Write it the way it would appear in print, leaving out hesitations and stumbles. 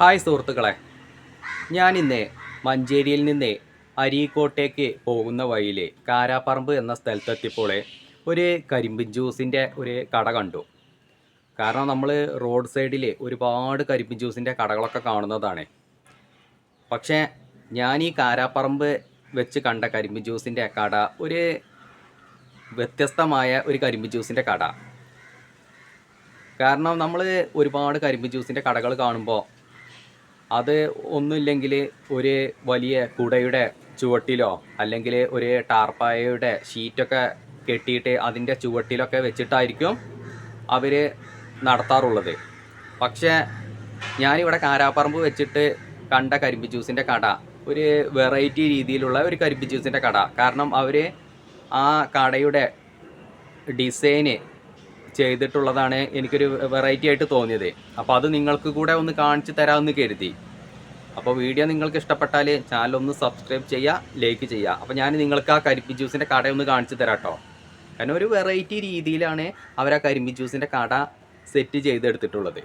Hi സുഹൃത്തുക്കളെ, ഞാനിന്ന് മഞ്ചേരിയിൽ നിന്ന് അരീക്കോട്ടേക്ക് പോകുന്ന വഴിയിൽ കാരാപ്പറമ്പ് എന്ന സ്ഥലത്തെത്തിയപ്പോൾ ഒരു കരിമ്പിൻ ജ്യൂസിൻ്റെ ഒരു കട കണ്ടു. കാരണം നമ്മൾ റോഡ് സൈഡിൽ ഒരുപാട് കരിമ്പിൻ ജ്യൂസിൻ്റെ കടകളൊക്കെ കാണുന്നതാണ്. പക്ഷേ ഞാൻ ഈ കാരാപ്പറമ്പ് വെച്ച് കണ്ട കരിമ്പിൻ ജ്യൂസിൻ്റെ കട ഒരു വ്യത്യസ്തമായ ഒരു കരിമ്പിൻ ജ്യൂസിൻ്റെ കട. കാരണം നമ്മൾ ഒരുപാട് കരിമ്പിൻ ജ്യൂസിൻ്റെ കടകൾ കാണുമ്പോൾ അത് ഒന്നുമില്ലെങ്കിൽ ഒരു വലിയ കുടയുടെ ചുവട്ടിലോ അല്ലെങ്കിൽ ഒരു ടാർപ്പായയുടെ ഷീറ്റൊക്കെ കെട്ടിയിട്ട് അതിൻ്റെ ചുവട്ടിലൊക്കെ വെച്ചിട്ടായിരിക്കും അവർ നടത്താറുള്ളത്. പക്ഷേ ഞാനിവിടെ കാരാപ്പറമ്പ് വെച്ചിട്ട് കണ്ട കരിമ്പ് ജ്യൂസിൻ്റെ കട ഒരു വെറൈറ്റി രീതിയിലുള്ള ഒരു കരിമ്പ് ജ്യൂസിൻ്റെ കട. കാരണം അവർ ആ കടയുടെ ഡിസൈന് ചെയ്തിട്ടുള്ളതാണ് എനിക്കൊരു വെറൈറ്റി ആയിട്ട് തോന്നിയത്. അപ്പോൾ അത് നിങ്ങൾക്ക് കൂടെ ഒന്ന് കാണിച്ചു തരാമെന്ന് കരുതി. അപ്പോൾ വീഡിയോ നിങ്ങൾക്ക് ഇഷ്ടപ്പെട്ടാൽ ചാനൽ ഒന്ന് സബ്സ്ക്രൈബ് ചെയ്യുക, ലൈക്ക് ചെയ്യുക. അപ്പോൾ ഞാൻ നിങ്ങൾക്ക് ആ കരിമ്പി ജ്യൂസിൻ്റെ കട ഒന്ന് കാണിച്ചു തരാം കേട്ടോ. കാരണം ഒരു വെറൈറ്റി രീതിയിലാണ് അവർ ആ കരിമ്പി ജ്യൂസിൻ്റെ കട സെറ്റ് ചെയ്തെടുത്തിട്ടുള്ളത്.